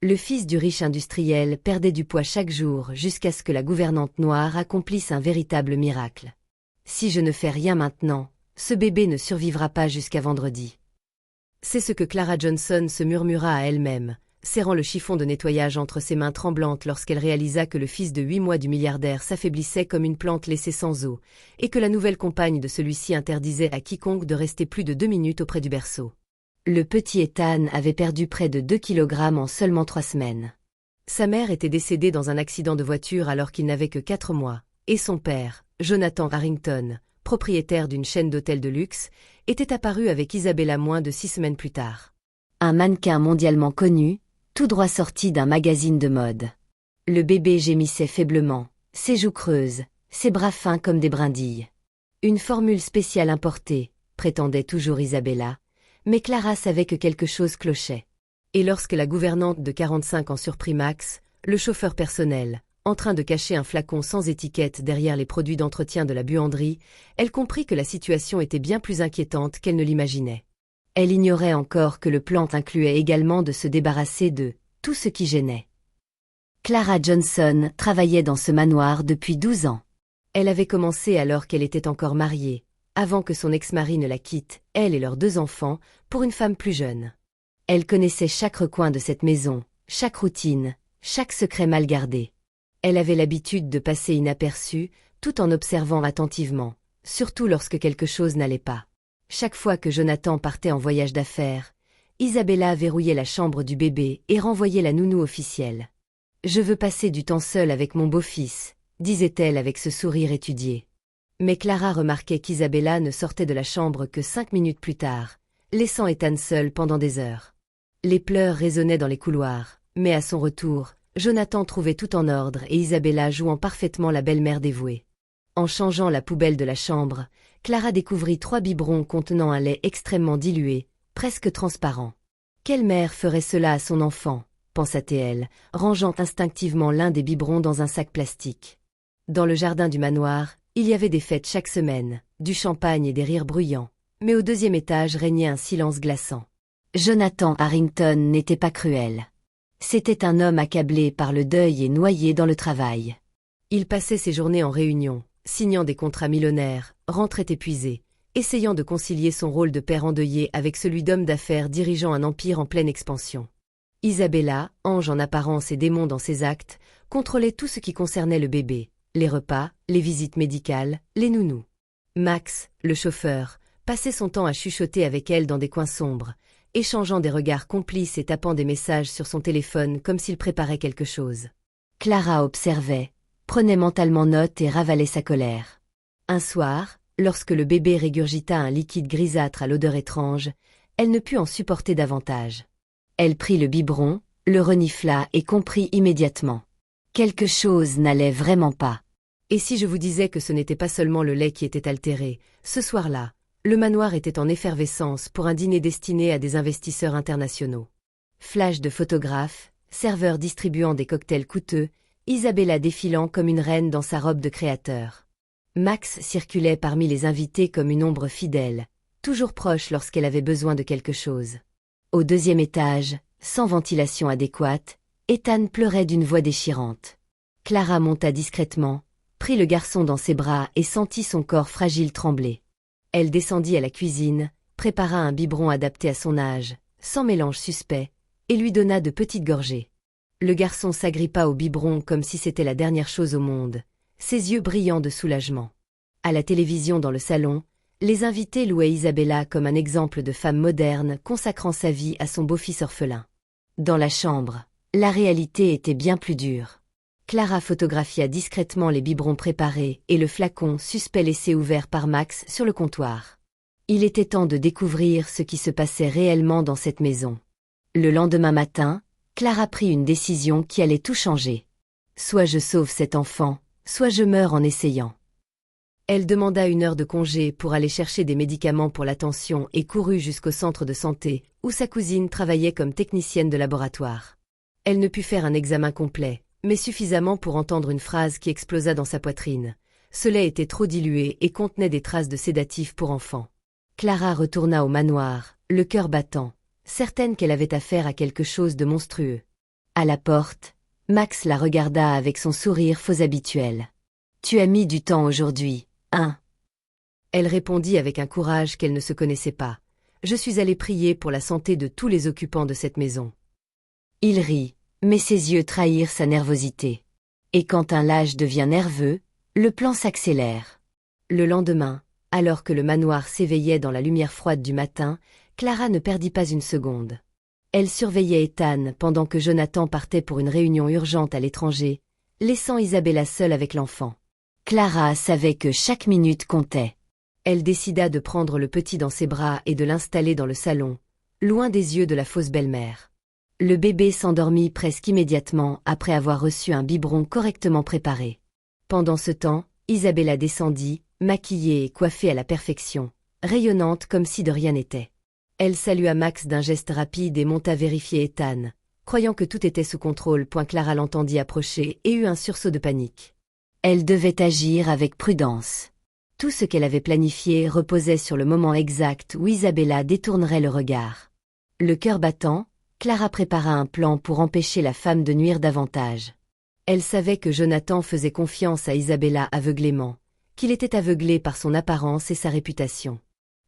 Le fils du riche industriel perdait du poids chaque jour jusqu'à ce que la gouvernante noire accomplisse un véritable miracle. Si je ne fais rien maintenant, ce bébé ne survivra pas jusqu'à vendredi. C'est ce que Clara Johnson se murmura à elle-même, serrant le chiffon de nettoyage entre ses mains tremblantes lorsqu'elle réalisa que le fils de 8 mois du milliardaire s'affaiblissait comme une plante laissée sans eau, et que la nouvelle compagne de celui-ci interdisait à quiconque de rester plus de 2 minutes auprès du berceau. Le petit Ethan avait perdu près de 2 kilogrammes en seulement 3 semaines. Sa mère était décédée dans un accident de voiture alors qu'il n'avait que 4 mois, et son père, Jonathan Harrington, propriétaire d'une chaîne d'hôtels de luxe, était apparu avec Isabella moins de 6 semaines plus tard. Un mannequin mondialement connu, tout droit sorti d'un magazine de mode. Le bébé gémissait faiblement, ses joues creuses, ses bras fins comme des brindilles. Une formule spéciale importée, prétendait toujours Isabella, mais Clara savait que quelque chose clochait. Et lorsque la gouvernante de 45 ans surprit Max, le chauffeur personnel, en train de cacher un flacon sans étiquette derrière les produits d'entretien de la buanderie, elle comprit que la situation était bien plus inquiétante qu'elle ne l'imaginait. Elle ignorait encore que le plan incluait également de se débarrasser de tout ce qui gênait. Clara Johnson travaillait dans ce manoir depuis 12 ans. Elle avait commencé alors qu'elle était encore mariée, avant que son ex-mari ne la quitte, elle et leurs 2 enfants, pour une femme plus jeune. Elle connaissait chaque recoin de cette maison, chaque routine, chaque secret mal gardé. Elle avait l'habitude de passer inaperçue, tout en observant attentivement, surtout lorsque quelque chose n'allait pas. Chaque fois que Jonathan partait en voyage d'affaires, Isabella verrouillait la chambre du bébé et renvoyait la nounou officielle. « Je veux passer du temps seul avec mon beau-fils », disait-elle avec ce sourire étudié. Mais Clara remarquait qu'Isabella ne sortait de la chambre que 5 minutes plus tard, laissant Ethan seul pendant des heures. Les pleurs résonnaient dans les couloirs, mais à son retour, Jonathan trouvait tout en ordre et Isabella jouant parfaitement la belle-mère dévouée. En changeant la poubelle de la chambre, Clara découvrit 3 biberons contenant un lait extrêmement dilué, presque transparent. Quelle mère ferait cela à son enfant, pensa-t-elle, rangeant instinctivement l'un des biberons dans un sac plastique. Dans le jardin du manoir, il y avait des fêtes chaque semaine, du champagne et des rires bruyants, mais au 2e étage régnait un silence glaçant. Jonathan Harrington n'était pas cruel. C'était un homme accablé par le deuil et noyé dans le travail. Il passait ses journées en réunion, signant des contrats millionnaires, rentrait épuisé, essayant de concilier son rôle de père endeuillé avec celui d'homme d'affaires dirigeant un empire en pleine expansion. Isabella, ange en apparence et démon dans ses actes, contrôlait tout ce qui concernait le bébé, les repas, les visites médicales, les nounous. Max, le chauffeur, passait son temps à chuchoter avec elle dans des coins sombres, échangeant des regards complices et tapant des messages sur son téléphone comme s'il préparait quelque chose. Clara observait, prenait mentalement note et ravalait sa colère. Un soir, lorsque le bébé régurgita un liquide grisâtre à l'odeur étrange, elle ne put en supporter davantage. Elle prit le biberon, le renifla et comprit immédiatement. Quelque chose n'allait vraiment pas. Et si je vous disais que ce n'était pas seulement le lait qui était altéré, ce soir-là, le manoir était en effervescence pour un dîner destiné à des investisseurs internationaux. Flash de photographes, serveurs distribuant des cocktails coûteux, Isabella défilant comme une reine dans sa robe de créateur. Max circulait parmi les invités comme une ombre fidèle, toujours proche lorsqu'elle avait besoin de quelque chose. Au 2e étage, sans ventilation adéquate, Ethan pleurait d'une voix déchirante. Clara monta discrètement, prit le garçon dans ses bras et sentit son corps fragile trembler. Elle descendit à la cuisine, prépara un biberon adapté à son âge, sans mélange suspect, et lui donna de petites gorgées. Le garçon s'agrippa au biberon comme si c'était la dernière chose au monde, ses yeux brillants de soulagement. À la télévision dans le salon, les invités louaient Isabella comme un exemple de femme moderne consacrant sa vie à son beau-fils orphelin. Dans la chambre, la réalité était bien plus dure. Clara photographia discrètement les biberons préparés et le flacon suspect laissé ouvert par Max sur le comptoir. Il était temps de découvrir ce qui se passait réellement dans cette maison. Le lendemain matin, Clara prit une décision qui allait tout changer. Soit je sauve cet enfant, soit je meurs en essayant. Elle demanda 1 heure de congé pour aller chercher des médicaments pour la tension et courut jusqu'au centre de santé, où sa cousine travaillait comme technicienne de laboratoire. Elle ne put faire un examen complet, mais suffisamment pour entendre une phrase qui explosa dans sa poitrine. Ce lait était trop dilué et contenait des traces de sédatifs pour enfants. Clara retourna au manoir, le cœur battant, certaine qu'elle avait affaire à quelque chose de monstrueux. À la porte, Max la regarda avec son sourire faux habituel. « Tu as mis du temps aujourd'hui, hein ?» Elle répondit avec un courage qu'elle ne se connaissait pas. « Je suis allée prier pour la santé de tous les occupants de cette maison. » Il rit, mais ses yeux trahirent sa nervosité. Et quand un lâche devient nerveux, le plan s'accélère. Le lendemain, alors que le manoir s'éveillait dans la lumière froide du matin, Clara ne perdit pas une seconde. Elle surveillait Ethan pendant que Jonathan partait pour une réunion urgente à l'étranger, laissant Isabella seule avec l'enfant. Clara savait que chaque minute comptait. Elle décida de prendre le petit dans ses bras et de l'installer dans le salon, loin des yeux de la fausse belle-mère. Le bébé s'endormit presque immédiatement après avoir reçu un biberon correctement préparé. Pendant ce temps, Isabella descendit, maquillée et coiffée à la perfection, rayonnante comme si de rien n'était. Elle salua Max d'un geste rapide et monta vérifier Ethan, croyant que tout était sous contrôle. Clara l'entendit approcher et eut un sursaut de panique. Elle devait agir avec prudence. Tout ce qu'elle avait planifié reposait sur le moment exact où Isabella détournerait le regard. Le cœur battant, Clara prépara un plan pour empêcher la femme de nuire davantage. Elle savait que Jonathan faisait confiance à Isabella aveuglément, qu'il était aveuglé par son apparence et sa réputation.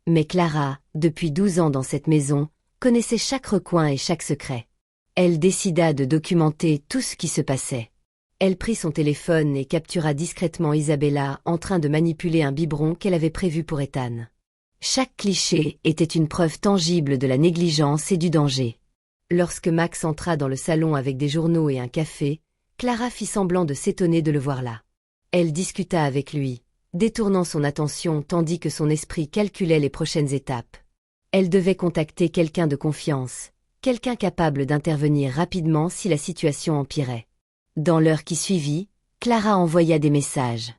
Mais Clara, depuis 12 ans dans cette maison, connaissait chaque recoin et chaque secret. Elle décida de documenter tout ce qui se passait. Elle prit son téléphone et captura discrètement Isabella en train de manipuler un biberon qu'elle avait prévu pour Ethan. Chaque cliché était une preuve tangible de la négligence et du danger. Lorsque Max entra dans le salon avec des journaux et un café, Clara fit semblant de s'étonner de le voir là. Elle discuta avec lui, détournant son attention tandis que son esprit calculait les prochaines étapes. Elle devait contacter quelqu'un de confiance, quelqu'un capable d'intervenir rapidement si la situation empirait. Dans l'heure qui suivit, Clara envoya des messages,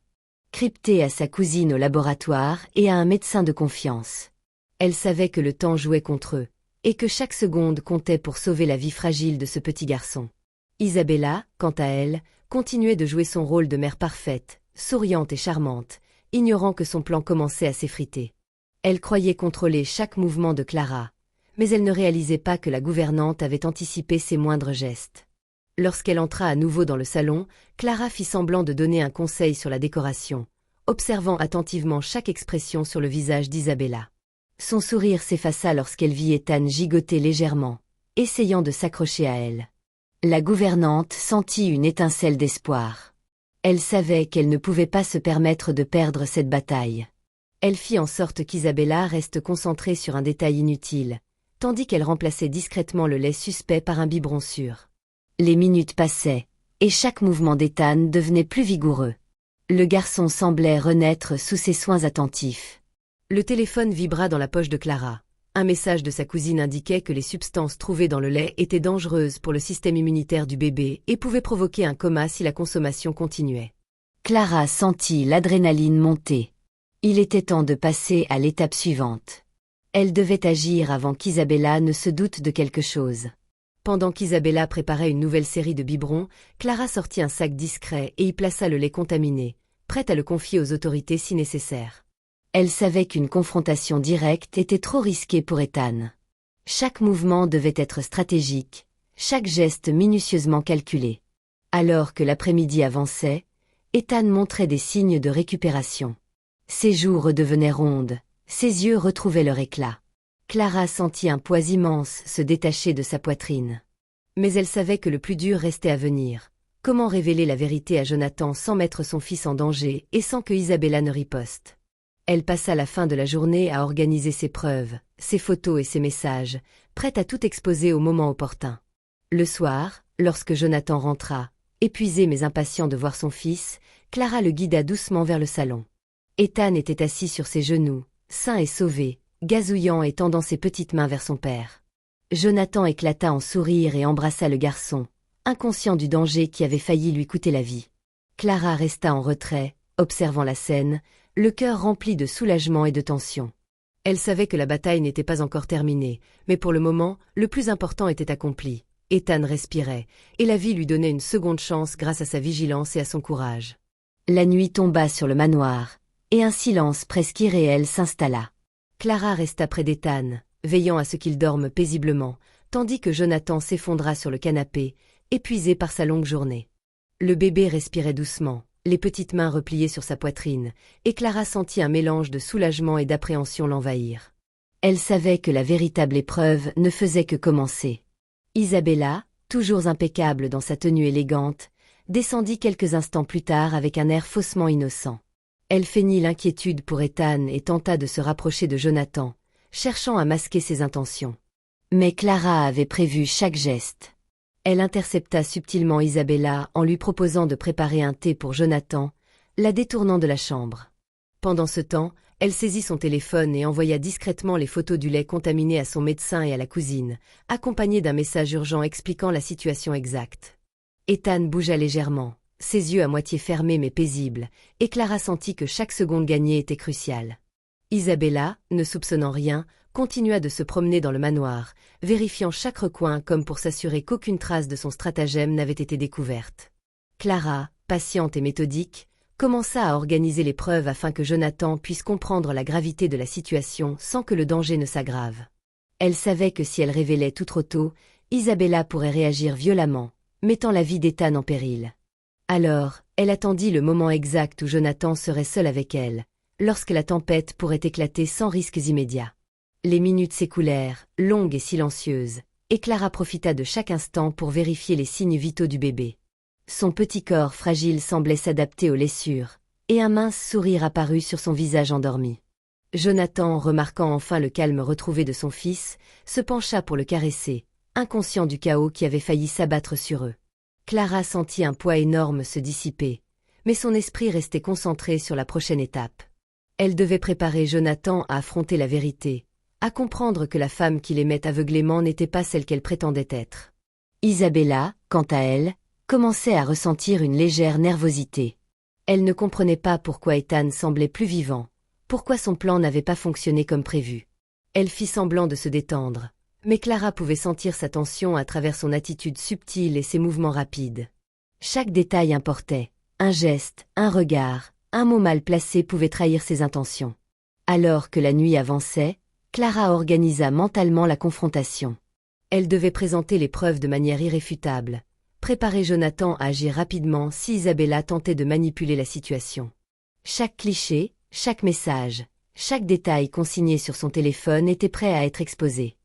cryptés à sa cousine au laboratoire et à un médecin de confiance. Elle savait que le temps jouait contre eux, et que chaque seconde comptait pour sauver la vie fragile de ce petit garçon. Isabella, quant à elle, continuait de jouer son rôle de mère parfaite, souriante et charmante, ignorant que son plan commençait à s'effriter. Elle croyait contrôler chaque mouvement de Clara, mais elle ne réalisait pas que la gouvernante avait anticipé ses moindres gestes. Lorsqu'elle entra à nouveau dans le salon, Clara fit semblant de donner un conseil sur la décoration, observant attentivement chaque expression sur le visage d'Isabella. Son sourire s'effaça lorsqu'elle vit Ethan gigoter légèrement, essayant de s'accrocher à elle. La gouvernante sentit une étincelle d'espoir. Elle savait qu'elle ne pouvait pas se permettre de perdre cette bataille. Elle fit en sorte qu'Isabella reste concentrée sur un détail inutile, tandis qu'elle remplaçait discrètement le lait suspect par un biberon sûr. Les minutes passaient, et chaque mouvement d'Ethan devenait plus vigoureux. Le garçon semblait renaître sous ses soins attentifs. Le téléphone vibra dans la poche de Clara. Un message de sa cousine indiquait que les substances trouvées dans le lait étaient dangereuses pour le système immunitaire du bébé et pouvaient provoquer un coma si la consommation continuait. Clara sentit l'adrénaline monter. Il était temps de passer à l'étape suivante. Elle devait agir avant qu'Isabella ne se doute de quelque chose. Pendant qu'Isabella préparait une nouvelle série de biberons, Clara sortit un sac discret et y plaça le lait contaminé, prête à le confier aux autorités si nécessaire. Elle savait qu'une confrontation directe était trop risquée pour Ethan. Chaque mouvement devait être stratégique, chaque geste minutieusement calculé. Alors que l'après-midi avançait, Ethan montrait des signes de récupération. Ses joues redevenaient rondes, ses yeux retrouvaient leur éclat. Clara sentit un poids immense se détacher de sa poitrine. Mais elle savait que le plus dur restait à venir. Comment révéler la vérité à Jonathan sans mettre son fils en danger et sans que Isabella ne riposte? Elle passa la fin de la journée à organiser ses preuves, ses photos et ses messages, prête à tout exposer au moment opportun. Le soir, lorsque Jonathan rentra, épuisé mais impatient de voir son fils, Clara le guida doucement vers le salon. Ethan était assis sur ses genoux, sain et sauvé, gazouillant et tendant ses petites mains vers son père. Jonathan éclata en sourire et embrassa le garçon, inconscient du danger qui avait failli lui coûter la vie. Clara resta en retrait, observant la scène, le cœur rempli de soulagement et de tension. Elle savait que la bataille n'était pas encore terminée, mais pour le moment, le plus important était accompli. Ethan respirait, et la vie lui donnait une seconde chance grâce à sa vigilance et à son courage. La nuit tomba sur le manoir, et un silence presque irréel s'installa. Clara resta près d'Ethan, veillant à ce qu'il dorme paisiblement, tandis que Jonathan s'effondra sur le canapé, épuisé par sa longue journée. Le bébé respirait doucement, les petites mains repliées sur sa poitrine, et Clara sentit un mélange de soulagement et d'appréhension l'envahir. Elle savait que la véritable épreuve ne faisait que commencer. Isabella, toujours impeccable dans sa tenue élégante, descendit quelques instants plus tard avec un air faussement innocent. Elle feignit l'inquiétude pour Ethan et tenta de se rapprocher de Jonathan, cherchant à masquer ses intentions. Mais Clara avait prévu chaque geste. Elle intercepta subtilement Isabella en lui proposant de préparer un thé pour Jonathan, la détournant de la chambre. Pendant ce temps, elle saisit son téléphone et envoya discrètement les photos du lait contaminé à son médecin et à la cousine, accompagné d'un message urgent expliquant la situation exacte. Ethan bougea légèrement, ses yeux à moitié fermés mais paisibles, et Clara sentit que chaque seconde gagnée était cruciale. Isabella, ne soupçonnant rien, continua de se promener dans le manoir, vérifiant chaque recoin comme pour s'assurer qu'aucune trace de son stratagème n'avait été découverte. Clara, patiente et méthodique, commença à organiser les preuves afin que Jonathan puisse comprendre la gravité de la situation sans que le danger ne s'aggrave. Elle savait que si elle révélait tout trop tôt, Isabella pourrait réagir violemment, mettant la vie d'Ethan en péril. Alors, elle attendit le moment exact où Jonathan serait seul avec elle, lorsque la tempête pourrait éclater sans risques immédiats. Les minutes s'écoulèrent, longues et silencieuses, et Clara profita de chaque instant pour vérifier les signes vitaux du bébé. Son petit corps fragile semblait s'adapter aux blessures, et un mince sourire apparut sur son visage endormi. Jonathan, remarquant enfin le calme retrouvé de son fils, se pencha pour le caresser, inconscient du chaos qui avait failli s'abattre sur eux. Clara sentit un poids énorme se dissiper, mais son esprit restait concentré sur la prochaine étape. Elle devait préparer Jonathan à affronter la vérité, à comprendre que la femme qu'il aimait aveuglément n'était pas celle qu'elle prétendait être. Isabella, quant à elle, commençait à ressentir une légère nervosité. Elle ne comprenait pas pourquoi Ethan semblait plus vivant, pourquoi son plan n'avait pas fonctionné comme prévu. Elle fit semblant de se détendre, mais Clara pouvait sentir sa tension à travers son attitude subtile et ses mouvements rapides. Chaque détail importait, un geste, un regard, un mot mal placé pouvait trahir ses intentions. Alors que la nuit avançait, Clara organisa mentalement la confrontation. Elle devait présenter les preuves de manière irréfutable, préparer Jonathan à agir rapidement si Isabella tentait de manipuler la situation. Chaque cliché, chaque message, chaque détail consigné sur son téléphone était prêt à être exposé.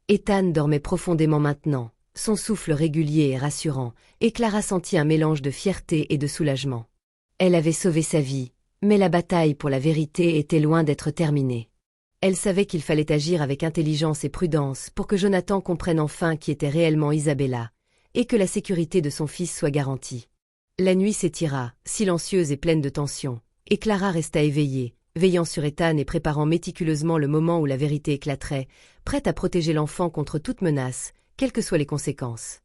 Ethan dormait profondément maintenant, son souffle régulier et rassurant, et Clara sentit un mélange de fierté et de soulagement. Elle avait sauvé sa vie, mais la bataille pour la vérité était loin d'être terminée. Elle savait qu'il fallait agir avec intelligence et prudence pour que Jonathan comprenne enfin qui était réellement Isabella, et que la sécurité de son fils soit garantie. La nuit s'étira, silencieuse et pleine de tension, et Clara resta éveillée, veillant sur Ethan et préparant méticuleusement le moment où la vérité éclaterait, prête à protéger l'enfant contre toute menace, quelles que soient les conséquences.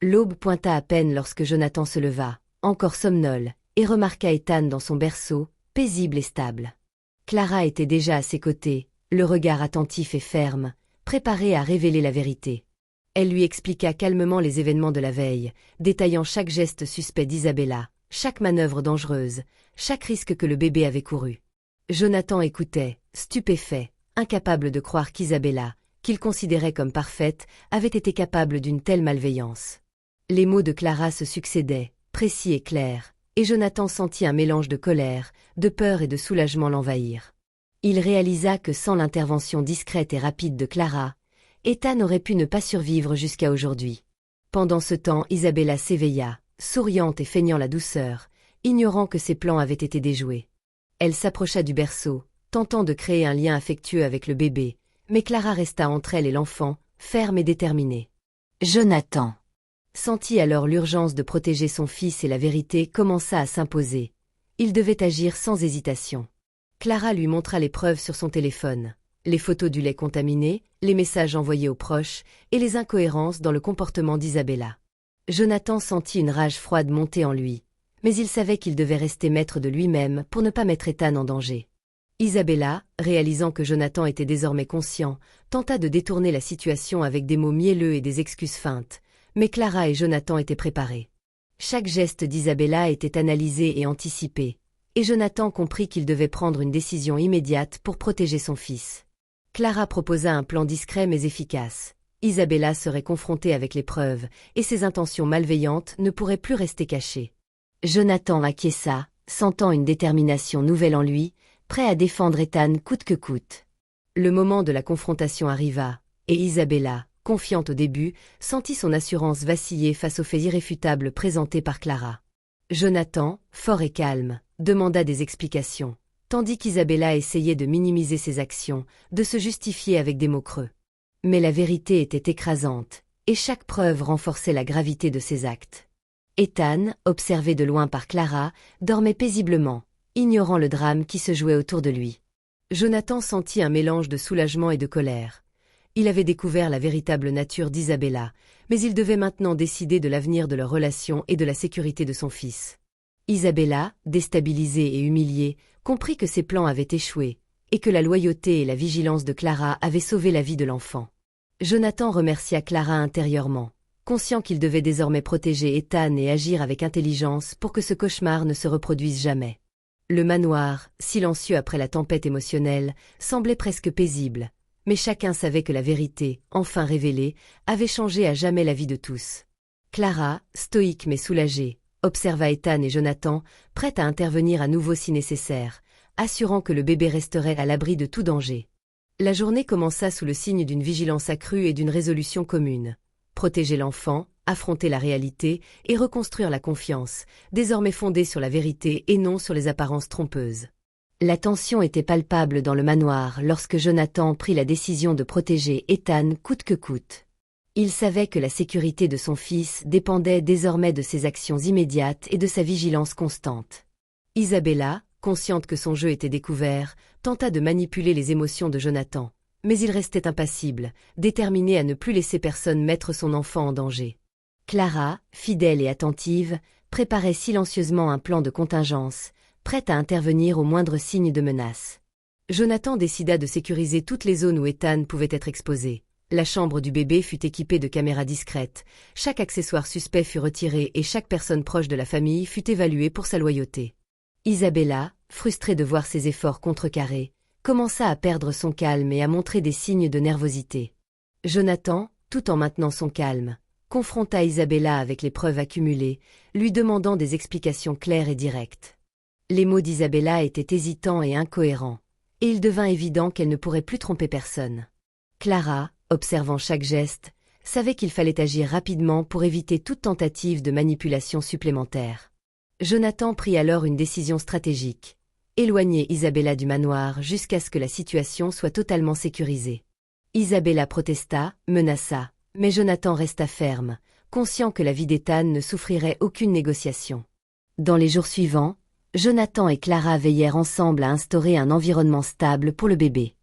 L'aube pointa à peine lorsque Jonathan se leva, encore somnole, et remarqua Ethan dans son berceau, paisible et stable. Clara était déjà à ses côtés, le regard attentif et ferme, préparée à révéler la vérité. Elle lui expliqua calmement les événements de la veille, détaillant chaque geste suspect d'Isabella, chaque manœuvre dangereuse, chaque risque que le bébé avait couru. Jonathan écoutait, stupéfait, incapable de croire qu'Isabella, qu'il considérait comme parfaite, avait été capable d'une telle malveillance. Les mots de Clara se succédaient, précis et clairs, et Jonathan sentit un mélange de colère, de peur et de soulagement l'envahir. Il réalisa que sans l'intervention discrète et rapide de Clara, Ethan aurait pu ne pas survivre jusqu'à aujourd'hui. Pendant ce temps, Isabella s'éveilla, souriante et feignant la douceur, ignorant que ses plans avaient été déjoués. Elle s'approcha du berceau, tentant de créer un lien affectueux avec le bébé, mais Clara resta entre elle et l'enfant, ferme et déterminée. Jonathan sentit alors l'urgence de protéger son fils et la vérité commença à s'imposer. Il devait agir sans hésitation. Clara lui montra les preuves sur son téléphone, les photos du lait contaminé, les messages envoyés aux proches et les incohérences dans le comportement d'Isabella. Jonathan sentit une rage froide monter en lui, mais il savait qu'il devait rester maître de lui-même pour ne pas mettre Ethan en danger. Isabella, réalisant que Jonathan était désormais conscient, tenta de détourner la situation avec des mots mielleux et des excuses feintes, mais Clara et Jonathan étaient préparés. Chaque geste d'Isabella était analysé et anticipé, et Jonathan comprit qu'il devait prendre une décision immédiate pour protéger son fils. Clara proposa un plan discret mais efficace. Isabella serait confrontée avec les preuves, et ses intentions malveillantes ne pourraient plus rester cachées. Jonathan acquiesça, sentant une détermination nouvelle en lui, prêt à défendre Ethan coûte que coûte. Le moment de la confrontation arriva, et Isabella, confiante au début, sentit son assurance vaciller face aux faits irréfutables présentés par Clara. Jonathan, fort et calme, demanda des explications, tandis qu'Isabella essayait de minimiser ses actions, de se justifier avec des mots creux. Mais la vérité était écrasante, et chaque preuve renforçait la gravité de ses actes. Ethan, observé de loin par Clara, dormait paisiblement, ignorant le drame qui se jouait autour de lui. Jonathan sentit un mélange de soulagement et de colère. Il avait découvert la véritable nature d'Isabella, mais il devait maintenant décider de l'avenir de leur relation et de la sécurité de son fils. Isabella, déstabilisée et humiliée, comprit que ses plans avaient échoué, et que la loyauté et la vigilance de Clara avaient sauvé la vie de l'enfant. Jonathan remercia Clara intérieurement, conscient qu'il devait désormais protéger Ethan et agir avec intelligence pour que ce cauchemar ne se reproduise jamais. Le manoir, silencieux après la tempête émotionnelle, semblait presque paisible, mais chacun savait que la vérité, enfin révélée, avait changé à jamais la vie de tous. Clara, stoïque mais soulagée, observa Ethan et Jonathan, prête à intervenir à nouveau si nécessaire, assurant que le bébé resterait à l'abri de tout danger. La journée commença sous le signe d'une vigilance accrue et d'une résolution commune. Protéger l'enfant, affronter la réalité et reconstruire la confiance, désormais fondée sur la vérité et non sur les apparences trompeuses. La tension était palpable dans le manoir lorsque Jonathan prit la décision de protéger Ethan coûte que coûte. Il savait que la sécurité de son fils dépendait désormais de ses actions immédiates et de sa vigilance constante. Isabella, consciente que son jeu était découvert, tenta de manipuler les émotions de Jonathan, mais il restait impassible, déterminé à ne plus laisser personne mettre son enfant en danger. Clara, fidèle et attentive, préparait silencieusement un plan de contingence, prête à intervenir au moindre signe de menace. Jonathan décida de sécuriser toutes les zones où Ethan pouvait être exposé. La chambre du bébé fut équipée de caméras discrètes, chaque accessoire suspect fut retiré et chaque personne proche de la famille fut évaluée pour sa loyauté. Isabella, frustrée de voir ses efforts contrecarrés, commença à perdre son calme et à montrer des signes de nervosité. Jonathan, tout en maintenant son calme, confronta Isabella avec les preuves accumulées, lui demandant des explications claires et directes. Les mots d'Isabella étaient hésitants et incohérents, et il devint évident qu'elle ne pourrait plus tromper personne. Clara, observant chaque geste, savait qu'il fallait agir rapidement pour éviter toute tentative de manipulation supplémentaire. Jonathan prit alors une décision stratégique, éloigner Isabella du manoir jusqu'à ce que la situation soit totalement sécurisée. Isabella protesta, menaça, mais Jonathan resta ferme, conscient que la vie d'Ethan ne souffrirait aucune négociation. Dans les jours suivants, Jonathan et Clara veillèrent ensemble à instaurer un environnement stable pour le bébé.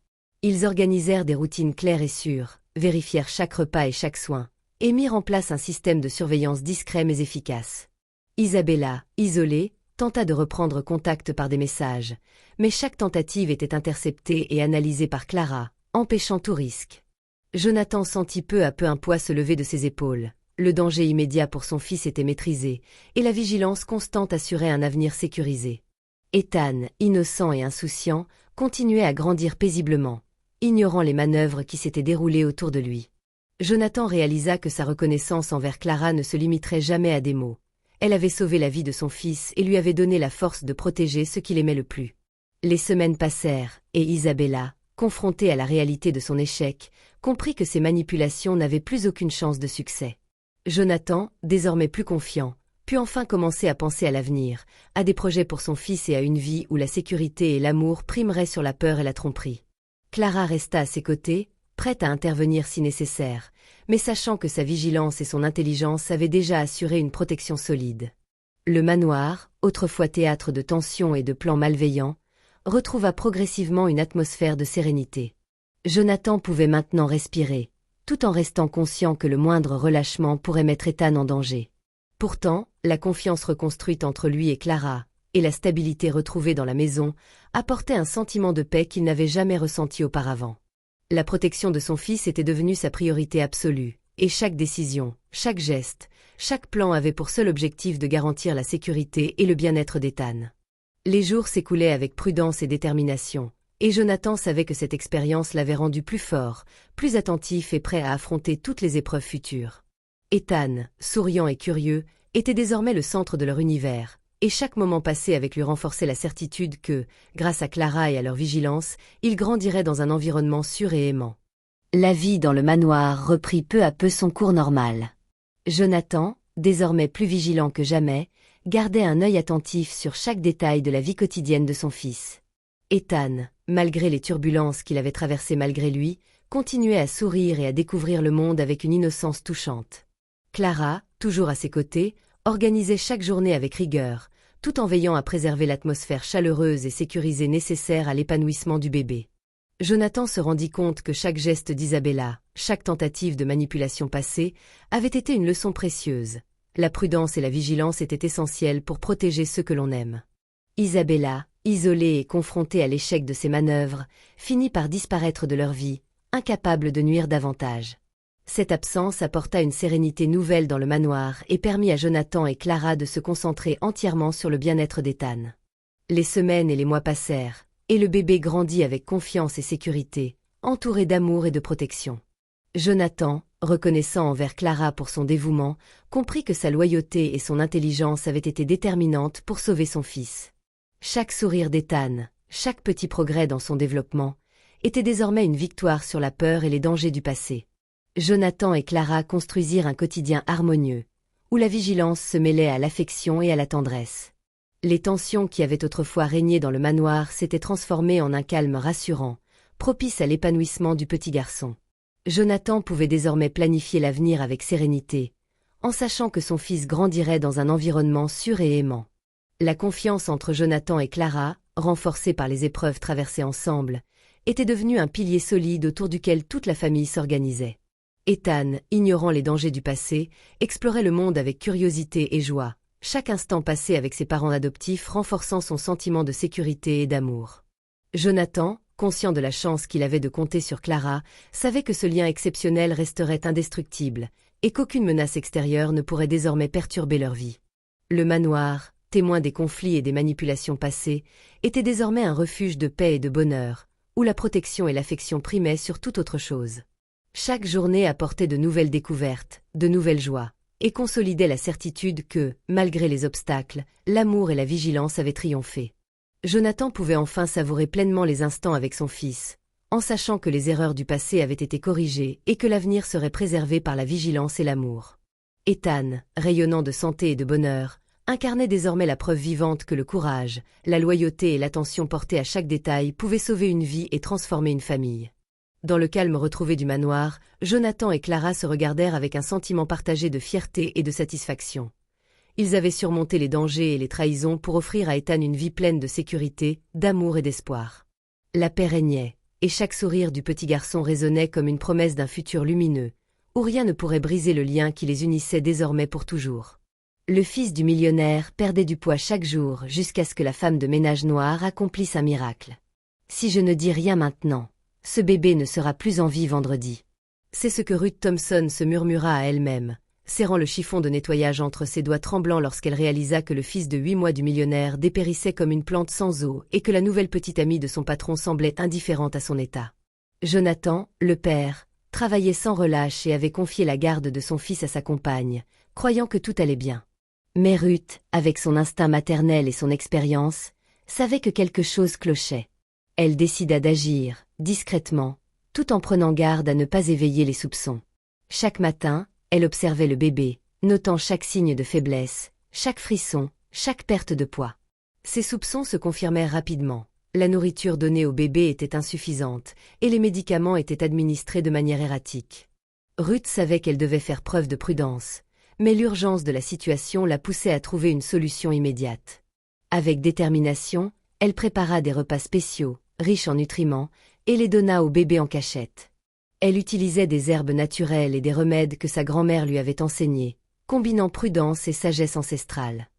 Ils organisèrent des routines claires et sûres, vérifièrent chaque repas et chaque soin, et mirent en place un système de surveillance discret mais efficace. Isabella, isolée, tenta de reprendre contact par des messages, mais chaque tentative était interceptée et analysée par Clara, empêchant tout risque. Jonathan sentit peu à peu un poids se lever de ses épaules. Le danger immédiat pour son fils était maîtrisé, et la vigilance constante assurait un avenir sécurisé. Ethan, innocent et insouciant, continuait à grandir paisiblement, ignorant les manœuvres qui s'étaient déroulées autour de lui. Jonathan réalisa que sa reconnaissance envers Clara ne se limiterait jamais à des mots. Elle avait sauvé la vie de son fils et lui avait donné la force de protéger ce qu'il aimait le plus. Les semaines passèrent, et Isabella, confrontée à la réalité de son échec, comprit que ses manipulations n'avaient plus aucune chance de succès. Jonathan, désormais plus confiant, put enfin commencer à penser à l'avenir, à des projets pour son fils et à une vie où la sécurité et l'amour primeraient sur la peur et la tromperie. Clara resta à ses côtés, prête à intervenir si nécessaire, mais sachant que sa vigilance et son intelligence avaient déjà assuré une protection solide. Le manoir, autrefois théâtre de tensions et de plans malveillants, retrouva progressivement une atmosphère de sérénité. Jonathan pouvait maintenant respirer, tout en restant conscient que le moindre relâchement pourrait mettre Ethan en danger. Pourtant, la confiance reconstruite entre lui et Clara, et la stabilité retrouvée dans la maison, apportaient un sentiment de paix qu'il n'avait jamais ressenti auparavant. La protection de son fils était devenue sa priorité absolue, et chaque décision, chaque geste, chaque plan avait pour seul objectif de garantir la sécurité et le bien-être d'Ethan. Les jours s'écoulaient avec prudence et détermination, Et Jonathan savait que cette expérience l'avait rendu plus fort, plus attentif et prêt à affronter toutes les épreuves futures. Ethan, souriant et curieux, était désormais le centre de leur univers, et chaque moment passé avec lui renforçait la certitude que, grâce à Clara et à leur vigilance, il grandirait dans un environnement sûr et aimant. La vie dans le manoir reprit peu à peu son cours normal. Jonathan, désormais plus vigilant que jamais, gardait un œil attentif sur chaque détail de la vie quotidienne de son fils. Ethan, malgré les turbulences qu'il avait traversées malgré lui, continuait à sourire et à découvrir le monde avec une innocence touchante. Clara, toujours à ses côtés, organisait chaque journée avec rigueur, tout en veillant à préserver l'atmosphère chaleureuse et sécurisée nécessaire à l'épanouissement du bébé. Jonathan se rendit compte que chaque geste d'Isabella, chaque tentative de manipulation passée, avait été une leçon précieuse. La prudence et la vigilance étaient essentielles pour protéger ceux que l'on aime. Isabella, isolée et confrontée à l'échec de ses manœuvres, finit par disparaître de leur vie, incapable de nuire davantage. Cette absence apporta une sérénité nouvelle dans le manoir et permit à Jonathan et Clara de se concentrer entièrement sur le bien-être d'Ethan. Les semaines et les mois passèrent, et le bébé grandit avec confiance et sécurité, entouré d'amour et de protection. Jonathan, reconnaissant envers Clara pour son dévouement, comprit que sa loyauté et son intelligence avaient été déterminantes pour sauver son fils. Chaque sourire d'Ethan, chaque petit progrès dans son développement, était désormais une victoire sur la peur et les dangers du passé. Jonathan et Clara construisirent un quotidien harmonieux, où la vigilance se mêlait à l'affection et à la tendresse. Les tensions qui avaient autrefois régné dans le manoir s'étaient transformées en un calme rassurant, propice à l'épanouissement du petit garçon. Jonathan pouvait désormais planifier l'avenir avec sérénité, en sachant que son fils grandirait dans un environnement sûr et aimant. La confiance entre Jonathan et Clara, renforcée par les épreuves traversées ensemble, était devenue un pilier solide autour duquel toute la famille s'organisait. Ethan, ignorant les dangers du passé, explorait le monde avec curiosité et joie, chaque instant passé avec ses parents adoptifs renforçant son sentiment de sécurité et d'amour. Jonathan, conscient de la chance qu'il avait de compter sur Clara, savait que ce lien exceptionnel resterait indestructible, et qu'aucune menace extérieure ne pourrait désormais perturber leur vie. Le manoir, témoin des conflits et des manipulations passées, était désormais un refuge de paix et de bonheur, où la protection et l'affection primaient sur toute autre chose. Chaque journée apportait de nouvelles découvertes, de nouvelles joies, et consolidait la certitude que, malgré les obstacles, l'amour et la vigilance avaient triomphé. Jonathan pouvait enfin savourer pleinement les instants avec son fils, en sachant que les erreurs du passé avaient été corrigées et que l'avenir serait préservé par la vigilance et l'amour. Ethan, rayonnant de santé et de bonheur, incarnait désormais la preuve vivante que le courage, la loyauté et l'attention portée à chaque détail pouvaient sauver une vie et transformer une famille. Dans le calme retrouvé du manoir, Jonathan et Clara se regardèrent avec un sentiment partagé de fierté et de satisfaction. Ils avaient surmonté les dangers et les trahisons pour offrir à Ethan une vie pleine de sécurité, d'amour et d'espoir. La paix régnait, et chaque sourire du petit garçon résonnait comme une promesse d'un futur lumineux, où rien ne pourrait briser le lien qui les unissait désormais pour toujours. Le fils du millionnaire perdait du poids chaque jour jusqu'à ce que la femme de ménage noire accomplisse un miracle. Si je ne dis rien maintenant, ce bébé ne sera plus en vie vendredi. C'est ce que Ruth Thompson se murmura à elle-même, serrant le chiffon de nettoyage entre ses doigts tremblants lorsqu'elle réalisa que le fils de 8 mois du millionnaire dépérissait comme une plante sans eau et que la nouvelle petite amie de son patron semblait indifférente à son état. Jonathan, le père, travaillait sans relâche et avait confié la garde de son fils à sa compagne, croyant que tout allait bien. Mais Ruth, avec son instinct maternel et son expérience, savait que quelque chose clochait. Elle décida d'agir, discrètement, tout en prenant garde à ne pas éveiller les soupçons. Chaque matin, elle observait le bébé, notant chaque signe de faiblesse, chaque frisson, chaque perte de poids. Ses soupçons se confirmèrent rapidement. La nourriture donnée au bébé était insuffisante, et les médicaments étaient administrés de manière erratique. Ruth savait qu'elle devait faire preuve de prudence, mais l'urgence de la situation la poussait à trouver une solution immédiate. Avec détermination, elle prépara des repas spéciaux, riches en nutriments, et les donna au bébé en cachette. Elle utilisait des herbes naturelles et des remèdes que sa grand-mère lui avait enseignés, combinant prudence et sagesse ancestrale.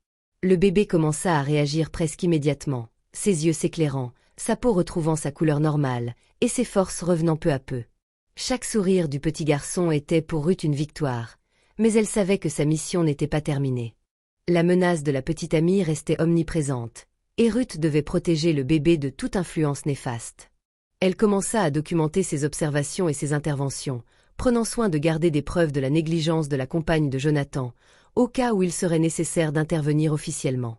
Le bébé commença à réagir presque immédiatement, ses yeux s'éclairant, sa peau retrouvant sa couleur normale, et ses forces revenant peu à peu. Chaque sourire du petit garçon était pour Ruth une victoire, mais elle savait que sa mission n'était pas terminée. La menace de la petite amie restait omniprésente, et Ruth devait protéger le bébé de toute influence néfaste. Elle commença à documenter ses observations et ses interventions, prenant soin de garder des preuves de la négligence de la compagne de Jonathan, au cas où il serait nécessaire d'intervenir officiellement.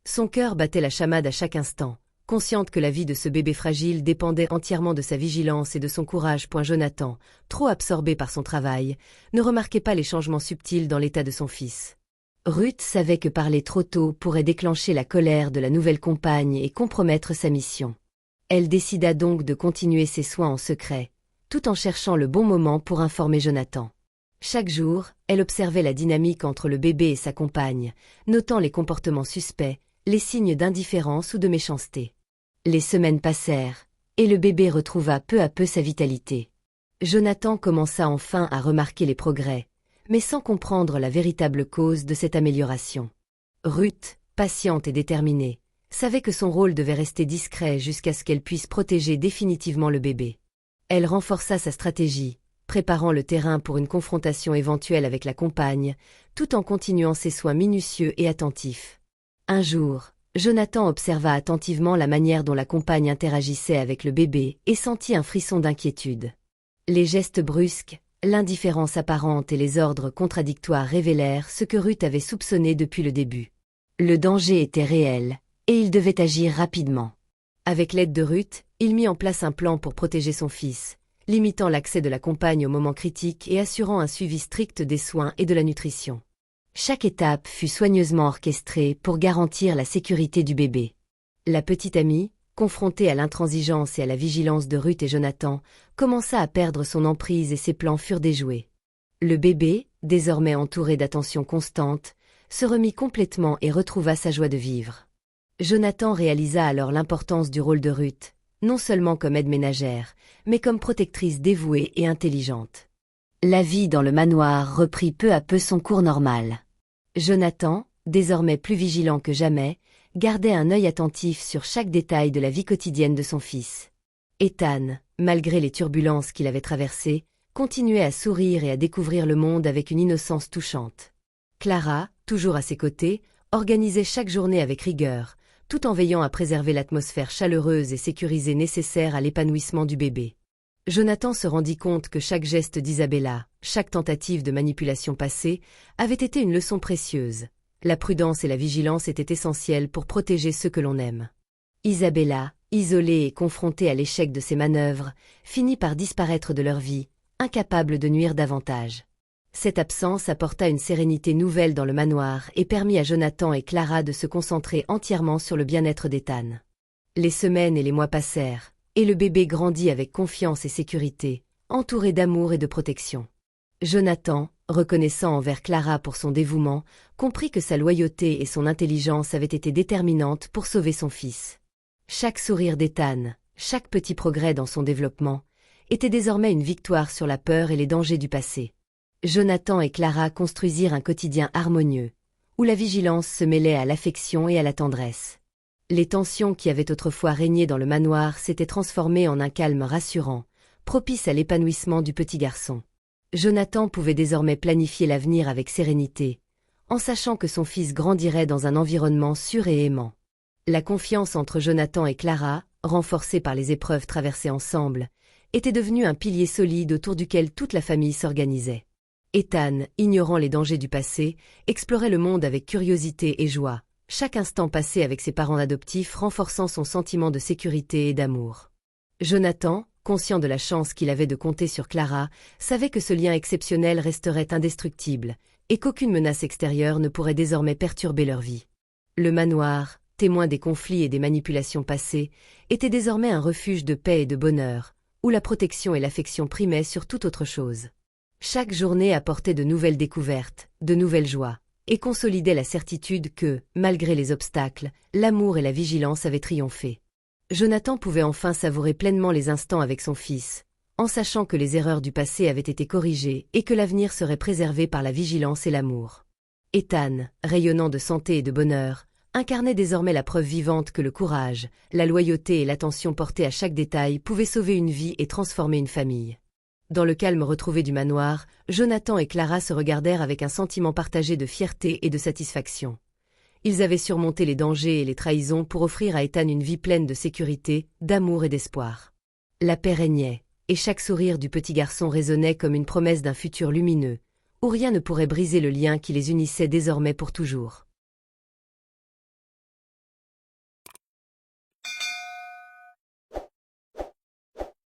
Son cœur battait la chamade à chaque instant, consciente que la vie de ce bébé fragile dépendait entièrement de sa vigilance et de son courage. Jonathan, trop absorbé par son travail, ne remarquait pas les changements subtils dans l'état de son fils. Ruth savait que parler trop tôt pourrait déclencher la colère de la nouvelle compagne et compromettre sa mission. Elle décida donc de continuer ses soins en secret, tout en cherchant le bon moment pour informer Jonathan. Chaque jour, elle observait la dynamique entre le bébé et sa compagne, notant les comportements suspects, les signes d'indifférence ou de méchanceté. Les semaines passèrent, et le bébé retrouva peu à peu sa vitalité. Jonathan commença enfin à remarquer les progrès, mais sans comprendre la véritable cause de cette amélioration. Ruth, patiente et déterminée, savait que son rôle devait rester discret jusqu'à ce qu'elle puisse protéger définitivement le bébé. Elle renforça sa stratégie, préparant le terrain pour une confrontation éventuelle avec la compagne, tout en continuant ses soins minutieux et attentifs. Un jour, Jonathan observa attentivement la manière dont la compagne interagissait avec le bébé et sentit un frisson d'inquiétude. Les gestes brusques, l'indifférence apparente et les ordres contradictoires révélèrent ce que Ruth avait soupçonné depuis le début. Le danger était réel, et il devait agir rapidement. Avec l'aide de Ruth, il mit en place un plan pour protéger son fils, limitant l'accès de la compagne au moment critique et assurant un suivi strict des soins et de la nutrition. Chaque étape fut soigneusement orchestrée pour garantir la sécurité du bébé. La petite amie, confrontée à l'intransigeance et à la vigilance de Ruth et Jonathan, commença à perdre son emprise et ses plans furent déjoués. Le bébé, désormais entouré d'attention constante, se remit complètement et retrouva sa joie de vivre. Jonathan réalisa alors l'importance du rôle de Ruth, non seulement comme aide ménagère, mais comme protectrice dévouée et intelligente. La vie dans le manoir reprit peu à peu son cours normal. Jonathan, désormais plus vigilant que jamais, gardait un œil attentif sur chaque détail de la vie quotidienne de son fils. Ethan, malgré les turbulences qu'il avait traversées, continuait à sourire et à découvrir le monde avec une innocence touchante. Clara, toujours à ses côtés, organisait chaque journée avec rigueur, tout en veillant à préserver l'atmosphère chaleureuse et sécurisée nécessaire à l'épanouissement du bébé. Jonathan se rendit compte que chaque geste d'Isabella, chaque tentative de manipulation passée, avait été une leçon précieuse. La prudence et la vigilance étaient essentielles pour protéger ceux que l'on aime. Isabella, isolée et confrontée à l'échec de ses manœuvres, finit par disparaître de leur vie, incapable de nuire davantage. Cette absence apporta une sérénité nouvelle dans le manoir et permit à Jonathan et Clara de se concentrer entièrement sur le bien-être d'Ethan. Les semaines et les mois passèrent, et le bébé grandit avec confiance et sécurité, entouré d'amour et de protection. Jonathan, reconnaissant envers Clara pour son dévouement, comprit que sa loyauté et son intelligence avaient été déterminantes pour sauver son fils. Chaque sourire d'Ethan, chaque petit progrès dans son développement, était désormais une victoire sur la peur et les dangers du passé. Jonathan et Clara construisirent un quotidien harmonieux, où la vigilance se mêlait à l'affection et à la tendresse. Les tensions qui avaient autrefois régné dans le manoir s'étaient transformées en un calme rassurant, propice à l'épanouissement du petit garçon. Jonathan pouvait désormais planifier l'avenir avec sérénité, en sachant que son fils grandirait dans un environnement sûr et aimant. La confiance entre Jonathan et Clara, renforcée par les épreuves traversées ensemble, était devenue un pilier solide autour duquel toute la famille s'organisait. Ethan, ignorant les dangers du passé, explorait le monde avec curiosité et joie, chaque instant passé avec ses parents adoptifs renforçant son sentiment de sécurité et d'amour. Jonathan, conscient de la chance qu'il avait de compter sur Clara, savait que ce lien exceptionnel resterait indestructible, et qu'aucune menace extérieure ne pourrait désormais perturber leur vie. Le manoir, témoin des conflits et des manipulations passées, était désormais un refuge de paix et de bonheur, où la protection et l'affection primaient sur toute autre chose. Chaque journée apportait de nouvelles découvertes, de nouvelles joies, et consolidait la certitude que, malgré les obstacles, l'amour et la vigilance avaient triomphé. Jonathan pouvait enfin savourer pleinement les instants avec son fils, en sachant que les erreurs du passé avaient été corrigées et que l'avenir serait préservé par la vigilance et l'amour. Ethan, rayonnant de santé et de bonheur, incarnait désormais la preuve vivante que le courage, la loyauté et l'attention portée à chaque détail pouvaient sauver une vie et transformer une famille. Dans le calme retrouvé du manoir, Jonathan et Clara se regardèrent avec un sentiment partagé de fierté et de satisfaction. Ils avaient surmonté les dangers et les trahisons pour offrir à Ethan une vie pleine de sécurité, d'amour et d'espoir. La paix régnait, et chaque sourire du petit garçon résonnait comme une promesse d'un futur lumineux, où rien ne pourrait briser le lien qui les unissait désormais pour toujours.